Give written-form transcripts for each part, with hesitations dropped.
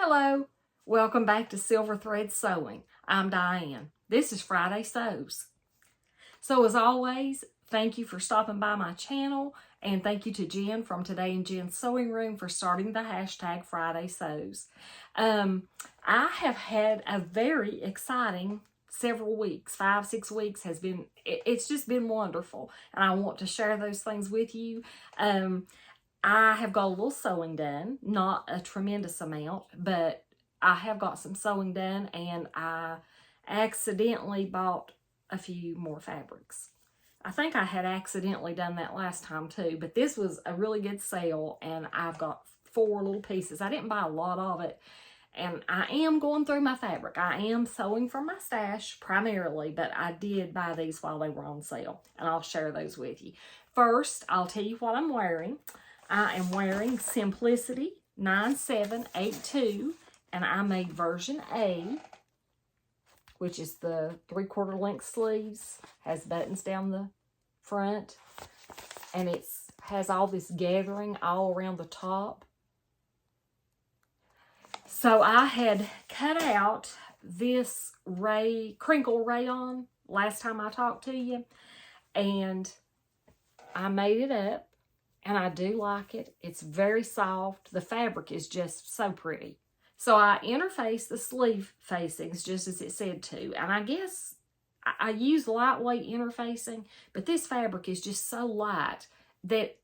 Hello, welcome back to Silver Thread Sewing. I'm Diane. This is Friday Sews. So as always, thank you for stopping by my channel, and thank you to Jen from Today in Jen's Sewing Room for starting the hashtag Friday Sews. I have had a very exciting several weeks, 5-6 weeks has been, it's just been wonderful, and I want to share those things with you. I have got a little sewing done, not a tremendous amount, but I have got some sewing done, and I accidentally bought a few more fabrics. I think I had accidentally done that last time too, but this was a really good sale, and I've got 4 little pieces. I didn't buy a lot of it, and I am going through my fabric. I am sewing from my stash primarily, but I did buy these while they were on sale, and I'll share those with you. First, I'll tell you what I'm wearing. I am wearing Simplicity 9782, and I made version A, which is the 3/4 length sleeves, has buttons down the front, and it has all this gathering all around the top. So I had cut out this crinkle rayon last time I talked to you, and I made it up. And I do like it. It's very soft. The fabric is just so pretty. So I interfaced the sleeve facings just as it said to. And I guess I use lightweight interfacing, but this fabric is just so light that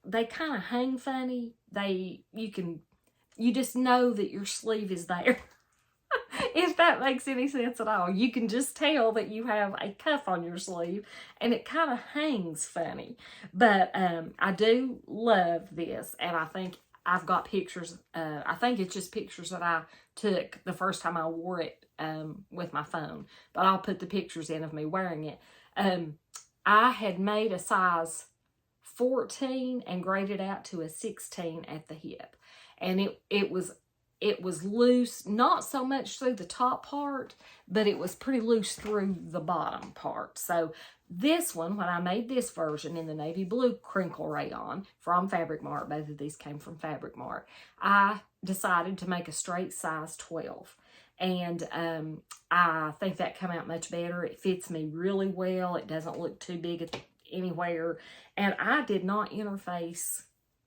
they kind of hang funny. You just know that your sleeve is there. If that makes any sense at all. You can just tell that you have a cuff on your sleeve, and it kind of hangs funny. But I do love this, and I think I've got pictures. I think it's just pictures that I took the first time I wore it with my phone. But I'll put the pictures in of me wearing it. I had made a size 14 and graded out to a 16 at the hip. And it was loose, not so much through the top part, but it was pretty loose through the bottom part. So this one, when I made this version in the navy blue crinkle rayon from Fabric Mart, both of these came from Fabric Mart, I decided to make a straight size 12. And I think that came out much better. It fits me really well. It doesn't look too big anywhere. And I did not interface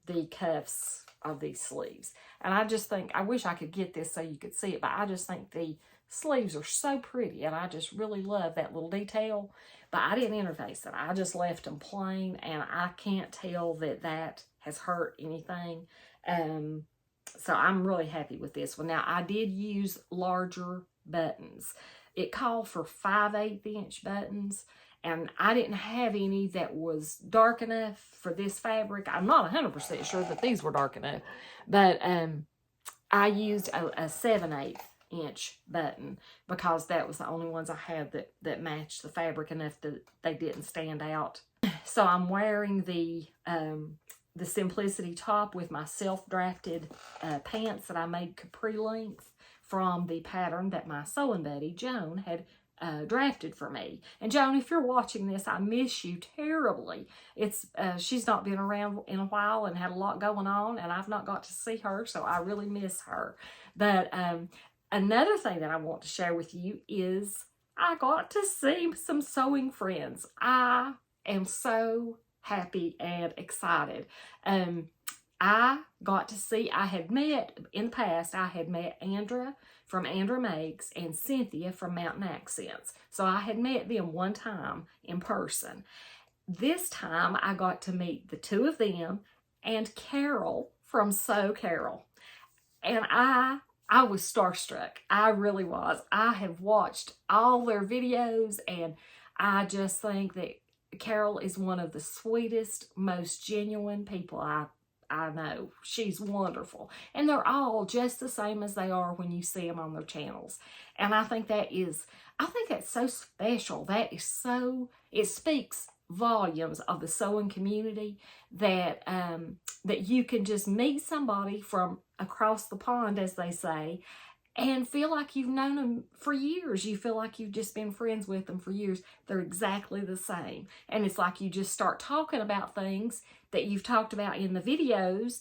the cuffs of these sleeves. And I just think, I wish I could get this so you could see it, but I just think the sleeves are so pretty, and I just really love that little detail. But I didn't interface it. I just left them plain, and I can't tell that that has hurt anything. So I'm really happy with this one. Now, I did use larger buttons. It called for 5/8 inch buttons, and I didn't have any that was dark enough for this fabric. I'm not 100% sure that these were dark enough, but I used a 7/8 inch button because that was the only ones I had that matched the fabric enough that they didn't stand out. So I'm wearing the Simplicity top with my self-drafted pants that I made capri length from the pattern that my sewing buddy Joan had drafted for me. And Joan, if you're watching this, I miss you terribly. She's not been around in a while and had a lot going on, and I've not got to see her, so I really miss her. But another thing that I want to share with you is I got to see some sewing friends. I am so happy and excited. I got to see, I had met, in the past, I had met Andra from Andra Makes and Cynthia from Mountain Accents. So I had met them one time in person. This time I got to meet the two of them and Carol from Sew Carol. And I was starstruck. I really was. I have watched all their videos, and I just think that Carol is one of the sweetest, most genuine people I know. She's wonderful. And they're all just the same as they are when you see them on their channels. And I think that's so special. That is so, it speaks volumes of the sewing community that that you can just meet somebody from across the pond, as they say, and feel like you've known them for years. You feel like you've just been friends with them for years. They're exactly the same. And it's like you just start talking about things that you've talked about in the videos,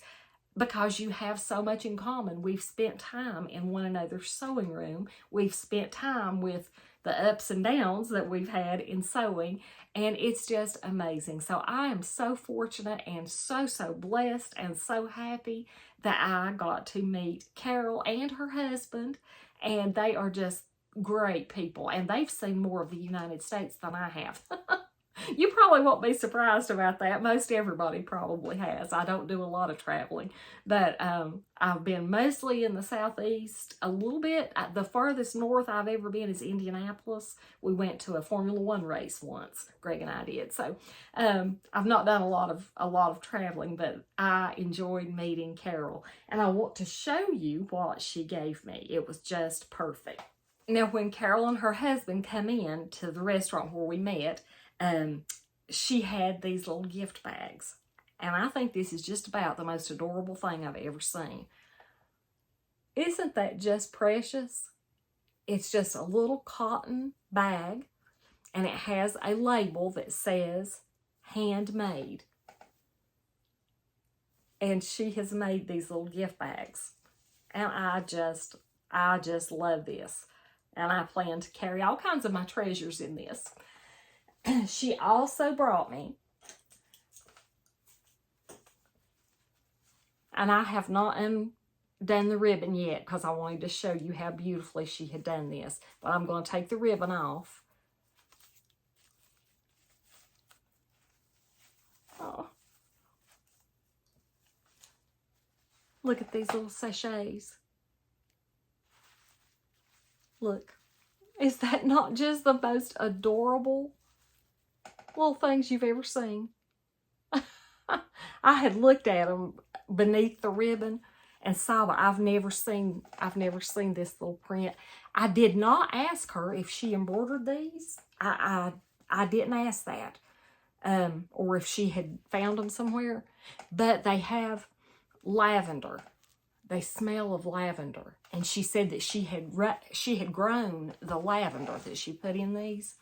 because you have so much in common. We've spent time in one another's sewing room. We've spent time with the ups and downs that we've had in sewing, and it's just amazing. So I am so fortunate and so blessed and so happy that I got to meet Carol and her husband, and they are just great people, and they've seen more of the United States than I have. You probably won't be surprised about that. Most everybody probably has. I don't do a lot of traveling, but I've been mostly in the Southeast a little bit. The farthest north I've ever been is Indianapolis. We went to a Formula One race once, Greg and I did. So I've not done a lot of traveling, but I enjoyed meeting Carol, and I want to show you what she gave me. It was just perfect. Now, when Carol and her husband come in to the restaurant where we met, she had these little gift bags, and I think this is just about the most adorable thing I've ever seen. Isn't that just precious? It's just a little cotton bag, and it has a label that says handmade, and she has made these little gift bags, and I just love this, and I plan to carry all kinds of my treasures in this. She also brought me, and I have not done the ribbon yet because I wanted to show you how beautifully she had done this, but I'm going to take the ribbon off. Oh, look at these little sachets. Look, is that not just the most adorable little things you've ever seen? I had looked at them beneath the ribbon and saw that I've never seen this little print. I did not ask her if she embroidered these. I didn't ask that, or if she had found them somewhere. But they have lavender. They smell of lavender, and she said that she had grown the lavender that she put in these,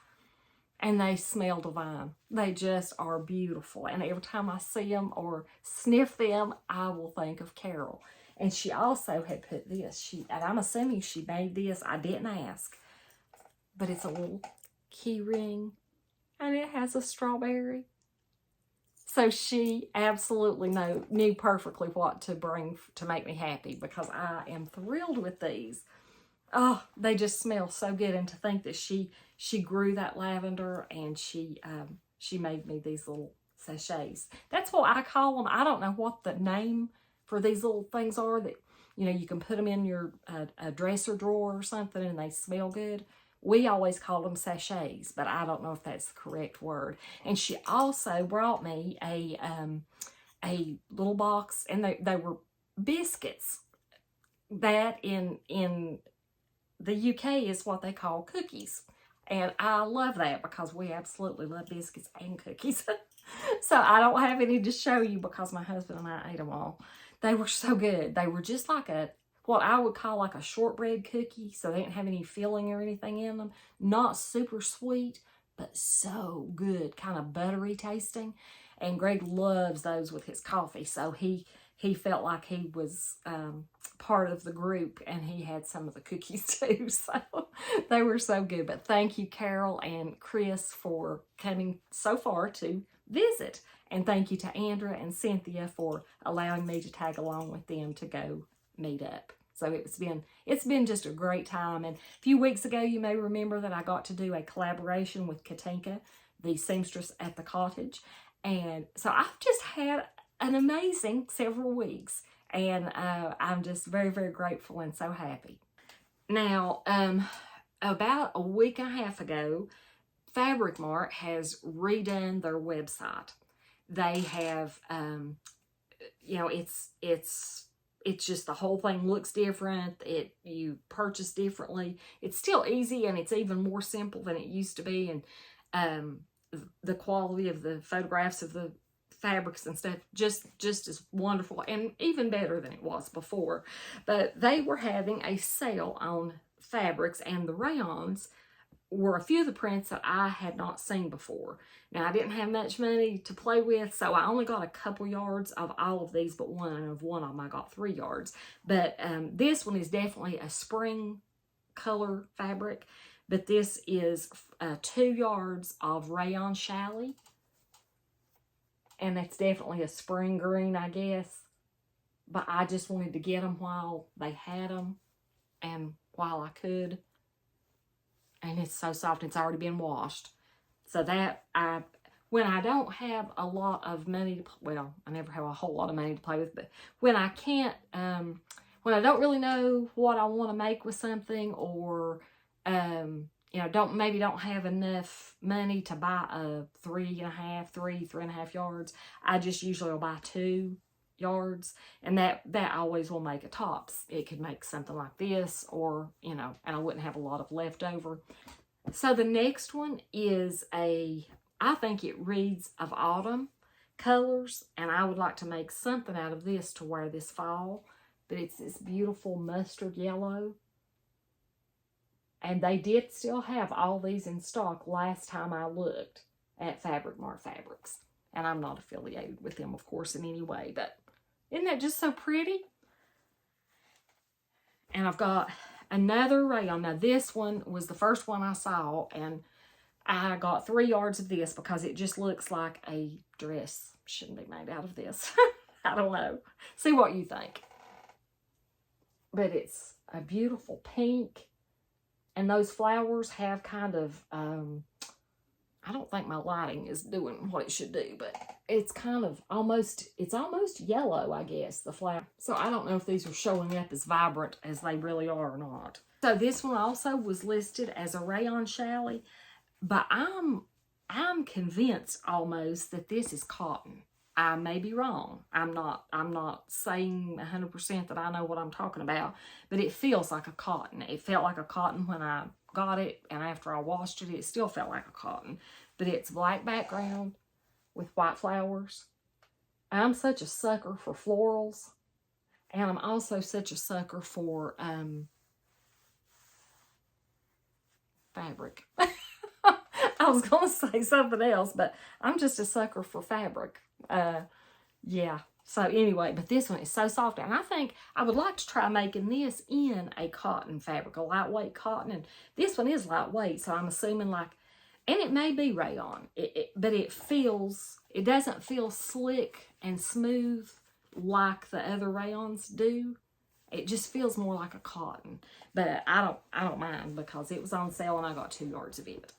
and they smell divine. They just are beautiful, and every time I see them or sniff them, I will think of Carol. And she also had put this. And I'm assuming she made this. I didn't ask, but it's a little key ring, and it has a strawberry. So she absolutely knew perfectly what to bring to make me happy, because I am thrilled with these. Oh, they just smell so good. And to think that she grew that lavender, and she made me these little sachets. That's what I call them. I don't know what the name for these little things are that, you can put them in your a dresser drawer or something, and they smell good. We always call them sachets, but I don't know if that's the correct word. And she also brought me a little box, and they were biscuits. That in the UK is what they call cookies. And I love that because we absolutely love biscuits and cookies. So I don't have any to show you because my husband and I ate them all. They were so good. They were just like what I would call like a shortbread cookie. So they didn't have any filling or anything in them. Not super sweet, but so good. Kind of buttery tasting. And Greg loves those with his coffee. So he felt like he was part of the group, and he had some of the cookies too. So they were so good. But thank you, Carol and Chris, for coming so far to visit. And thank you to Andrea and Cynthia for allowing me to tag along with them to go meet up. So it's been just a great time. And a few weeks ago, you may remember that I got to do a collaboration with Katinka, the seamstress at the cottage. And so I've just had an amazing several weeks, and I'm just very, very grateful and so happy. Now, about a week and a half ago, Fabric Mart has redone their website. They have, it's just the whole thing looks different. You purchase differently. It's still easy, and it's even more simple than it used to be. And the quality of the photographs of the fabrics and stuff just is wonderful, and even better than it was before. But they were having a sale on fabrics and the rayons were a few of the prints that I had not seen before. Now, I didn't have much money to play with, so I only got a couple yards of all of these, but one of them I got 3 yards. But this one is definitely a spring color fabric, but this is 2 yards of rayon challis, and that's definitely a spring green, I guess. But I just wanted to get them while they had them and while I could. And it's so soft, it's already been washed. So that, when I don't have a lot of money, well, I never have a whole lot of money to play with, but when I can't, when I don't really know what I want to make with something, or, you know, maybe don't have enough money to buy a 3.5 yards, I just usually will buy 2 yards, and that always will make a tops. It could make something like this, or, you know, and I wouldn't have a lot of leftover. So the next one is I think it reads of autumn colors, and I would like to make something out of this to wear this fall, but it's this beautiful mustard yellow, and they did still have all these in stock last time I looked at Fabric Mart Fabrics, and I'm not affiliated with them, of course, in any way, but isn't that just so pretty? And I've got another rayon. Now, this one was the first one I saw, and I got 3 yards of this because it just looks like a dress. Shouldn't be made out of this. I don't know. See what you think. But it's a beautiful pink, and those flowers have kind of, I don't think my lighting is doing what it should do, but it's kind of it's almost yellow, I guess, the flower. So I don't know if these are showing up as vibrant as they really are or not. So this one also was listed as a rayon challis, but I'm convinced almost that this is cotton. I may be wrong. I'm not saying 100% that I know what I'm talking about, but it feels like a cotton. It felt like a cotton when I got it, and after I washed it, it still felt like a cotton. But it's black background with white flowers. I'm such a sucker for florals, and I'm also such a sucker for fabric. I was going to say something else, but I'm just a sucker for fabric. Yeah. So anyway, but this one is so soft, and I think I would like to try making this in a cotton fabric, a lightweight cotton, and this one is lightweight, so I'm assuming like, and it may be rayon, but it doesn't feel slick and smooth like the other rayons do. It just feels more like a cotton, but I don't mind because it was on sale and I got 2 yards of it.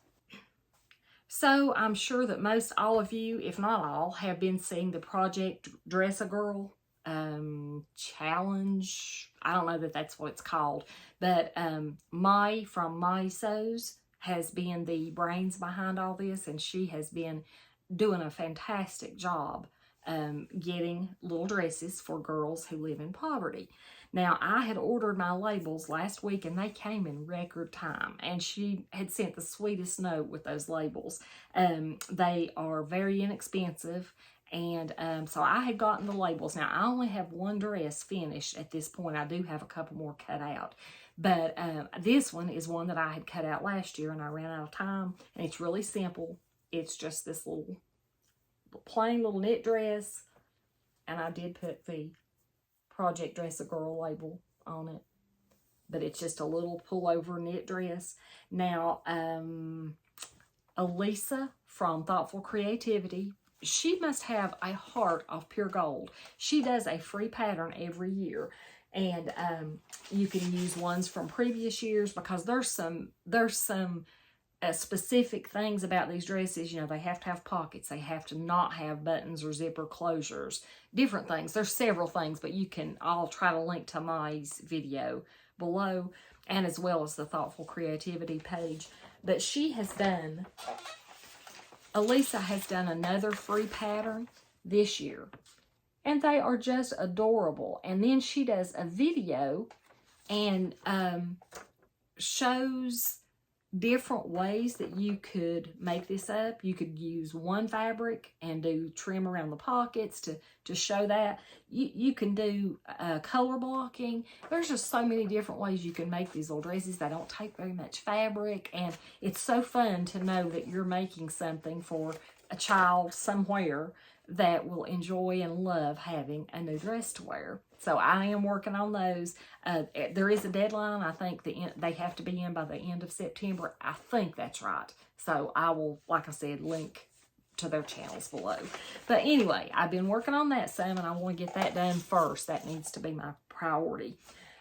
So I'm sure that most all of you, if not all, have been seeing the Project Dress-A-Girl challenge. I don't know that that's what it's called, but Mai from Mai Sews has been the brains behind all this, and she has been doing a fantastic job getting little dresses for girls who live in poverty. Now, I had ordered my labels last week, and they came in record time, and she had sent the sweetest note with those labels. They are very inexpensive, and so I had gotten the labels. Now, I only have 1 dress finished at this point. I do have a couple more cut out, but this one is one that I had cut out last year, and I ran out of time, and it's really simple. It's just this little plain little knit dress, and I did put the Project Dress-A-Girl label on it, but it's just a little pullover knit dress. Now, Elisa from Thoughtful Creativity, she must have a heart of pure gold. She does a free pattern every year, and you can use ones from previous years because there's some specific things about these dresses. You know, they have to have pockets. They have to not have buttons or zipper closures. Different things. There's several things, but I'll try to link to Mai's video below, and as well as the Thoughtful Creativity page. But Elisa has done another free pattern this year, and they are just adorable. And then she does a video and shows different ways that you could make this up. You could use one fabric and do trim around the pockets to show that. You can do color blocking. There's just so many different ways you can make these little dresses. They don't take very much fabric, and it's so fun to know that you're making something for a child somewhere that will enjoy and love having a new dress to wear. So I am working on those. There is a deadline. I think they have to be in by the end of September. I think that's right. So I will, like I said, link to their channels below. But anyway, I've been working on that some, and I want to get that done first. That needs to be my priority.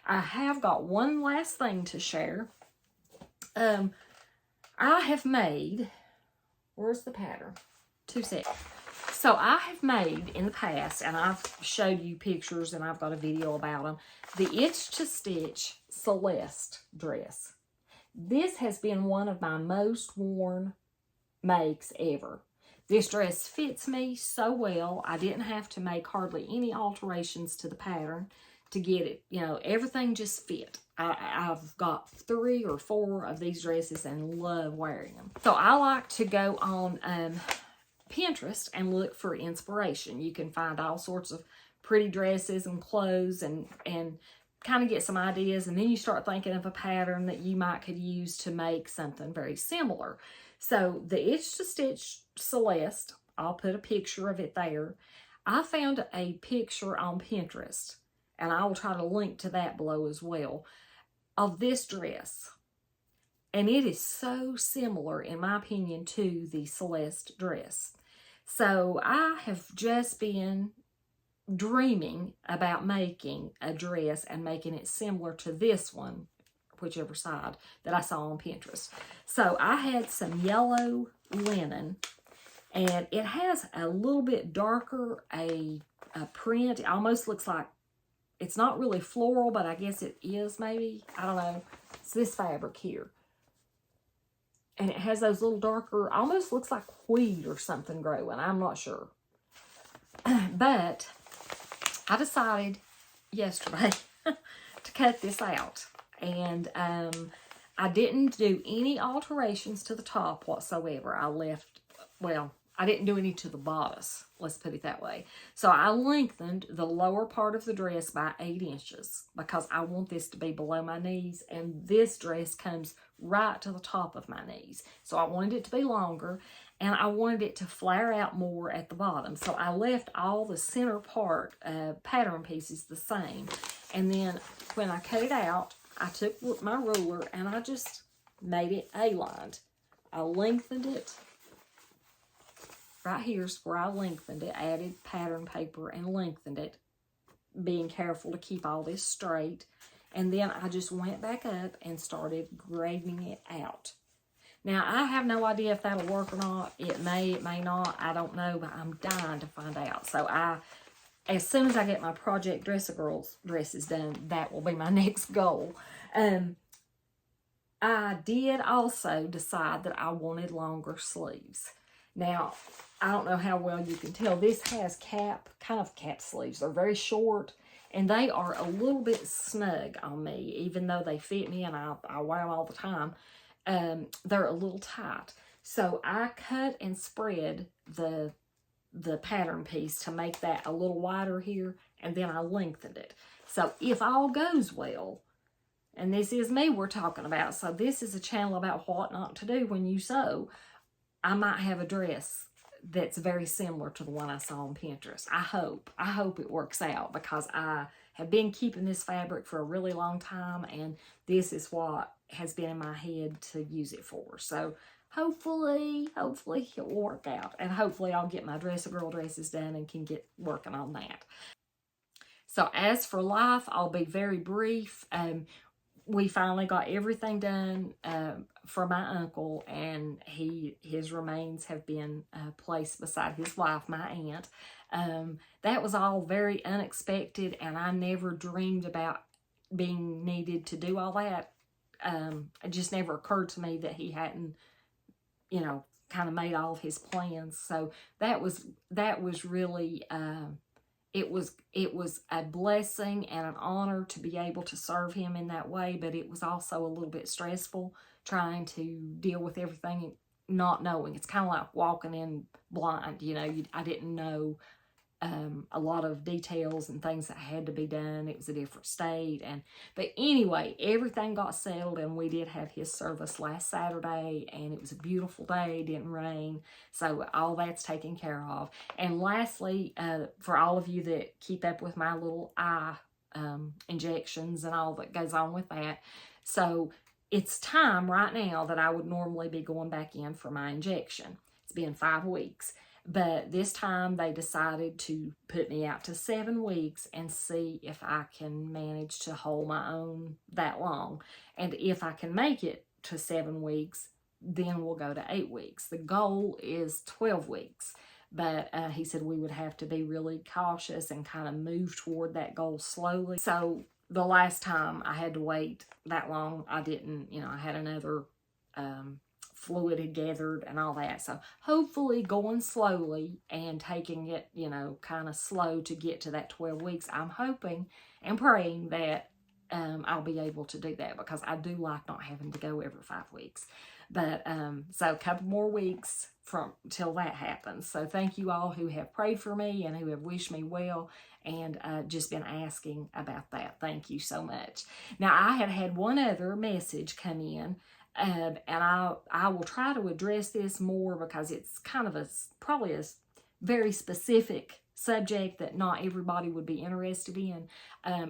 I have got one last thing to share. I have made, where's the pattern? 2 seconds. So I have made in the past, and I've showed you pictures and I've got a video about them, the Itch to Stitch Celeste dress. This has been one of my most worn makes ever. This dress fits me so well. I didn't have to make hardly any alterations to the pattern to get it. You know, everything just fit. I've got 3 or 4 of these dresses and love wearing them. So I like to go on Pinterest and look for inspiration. You can find all sorts of pretty dresses and clothes and kind of get some ideas, and then you start thinking of a pattern that you might could use to make something very similar. So the Itch to Stitch Celeste, I'll put a picture of it there. I found a picture on Pinterest, and I will try to link to that below as well, of this dress. And it is so similar, in my opinion, to the Celeste dress. So I have just been dreaming about making a dress and making it similar to this one, whichever side, that I saw on Pinterest. So I had some yellow linen, and it has a little bit darker a print. It almost looks like, it's not really floral, but I guess it is maybe. I don't know. It's this fabric here. And it has those little darker, almost looks like wheat or something growing. I'm not sure. But I decided yesterday to cut this out. And I didn't do any alterations to the top whatsoever. I left, well, I didn't do any to the bodice. Let's put it that way. So I lengthened the lower part of the dress by 8 inches because I want this to be below my knees, and this dress comes right to the top of my knees. So I wanted it to be longer, and I wanted it to flare out more at the bottom. So I left all the center part pattern pieces the same. And then when I cut it out, I took my ruler and I just made it A-lined. I lengthened it. Right here's where I lengthened it, added pattern paper and lengthened it, being careful to keep all this straight. And then I just went back up and started grading it out. Now, I have no idea if that'll work or not. It may not. I don't know, but I'm dying to find out. So as soon as I get my Project Dress a Girl's dresses done, that will be my next goal. I did also decide that I wanted longer sleeves. Now, I don't know how well you can tell. This has kind of cap sleeves. They're very short, and they are a little bit snug on me, even though they fit me and I wear them all the time. They're a little tight. So I cut and spread the pattern piece to make that a little wider here, and then I lengthened it. So if all goes well, and this is me we're talking about, so this is a channel about what not to do when you sew, I might have a dress that's very similar to the one I saw on Pinterest. I hope it works out, because I have been keeping this fabric for a really long time, and this is what has been in my head to use it for. So hopefully it'll work out, and hopefully I'll get my Dress a Girl dresses done and can get working on that. So as for life, I'll be very brief. We finally got everything done for my uncle, and his remains have been placed beside his wife, my aunt. That was all very unexpected, and I never dreamed about being needed to do all that. It just never occurred to me that he hadn't, kind of made all of his plans. So that was really it was a blessing and an honor to be able to serve him in that way, but it was also a little bit stressful trying to deal with everything, not knowing. It's kind of like walking in blind, you know. I didn't know a lot of details and things that had to be done. It was a different state, but anyway, everything got settled, and we did have his service last Saturday, and it was a beautiful day. It didn't rain, so all that's taken care of. And lastly, for all of you that keep up with my little eye injections and all that goes on with that, so it's time right now that I would normally be going back in for my injection. It's been 5 weeks. But this time they decided to put me out to 7 weeks and see if I can manage to hold my own that long. And if I can make it to 7 weeks, then we'll go to 8 weeks. The goal is 12 weeks. But he said we would have to be really cautious and kind of move toward that goal slowly. So the last time I had to wait that long, I didn't, you know, I had another fluid had gathered and all that. So hopefully going slowly and taking it, you know, kind of slow to get to that 12 weeks. I'm hoping and praying that I'll be able to do that, because I do like not having to go every 5 weeks. But so a couple more weeks till that happens. So thank you all who have prayed for me and who have wished me well and just been asking about that. Thank you so much. Now, I had one other message come in. And I will try to address this more, because it's kind of probably a very specific subject that not everybody would be interested in.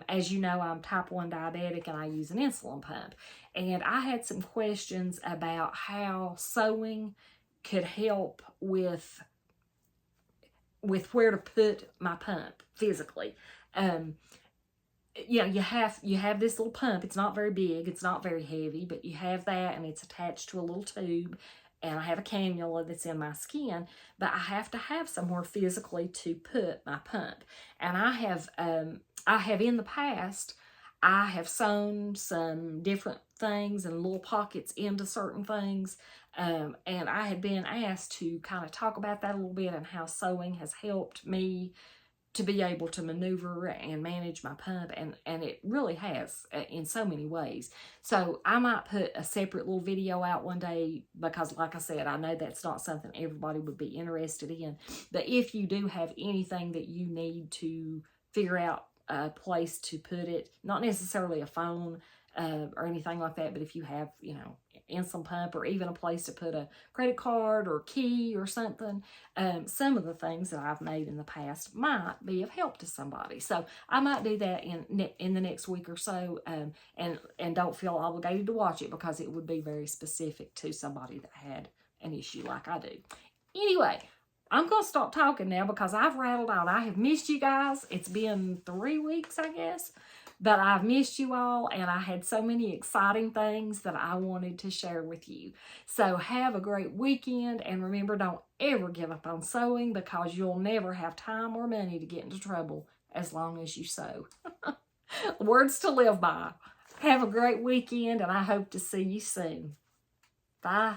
As you know, I'm type 1 diabetic and I use an insulin pump. And I had some questions about how sewing could help with where to put my pump physically. You know, you have this little pump. It's not very big. It's not very heavy, but you have that, and it's attached to a little tube, and I have a cannula that's in my skin, but I have to have somewhere physically to put my pump. And I have in the past, I have sewn some different things and little pockets into certain things, and I had been asked to kind of talk about that a little bit and how sewing has helped me to be able to maneuver and manage my pump, and it really has in so many ways. So I might put a separate little video out one day, because like I said, I know that's not something everybody would be interested in. But if you do have anything that you need to figure out a place to put it, not necessarily a phone or anything like that, but if you have, you know, insulin pump, or even a place to put a credit card or key or something, some of the things that I've made in the past might be of help to somebody. So I might do that in the next week or so, and don't feel obligated to watch it, because it would be very specific to somebody that had an issue like I do. Anyway, I'm going to stop talking now, because I've rattled on. I have missed you guys. It's been 3 weeks, I guess. But I've missed you all, and I had so many exciting things that I wanted to share with you. So have a great weekend, and remember, don't ever give up on sewing, because you'll never have time or money to get into trouble as long as you sew. Words to live by. Have a great weekend, and I hope to see you soon. Bye.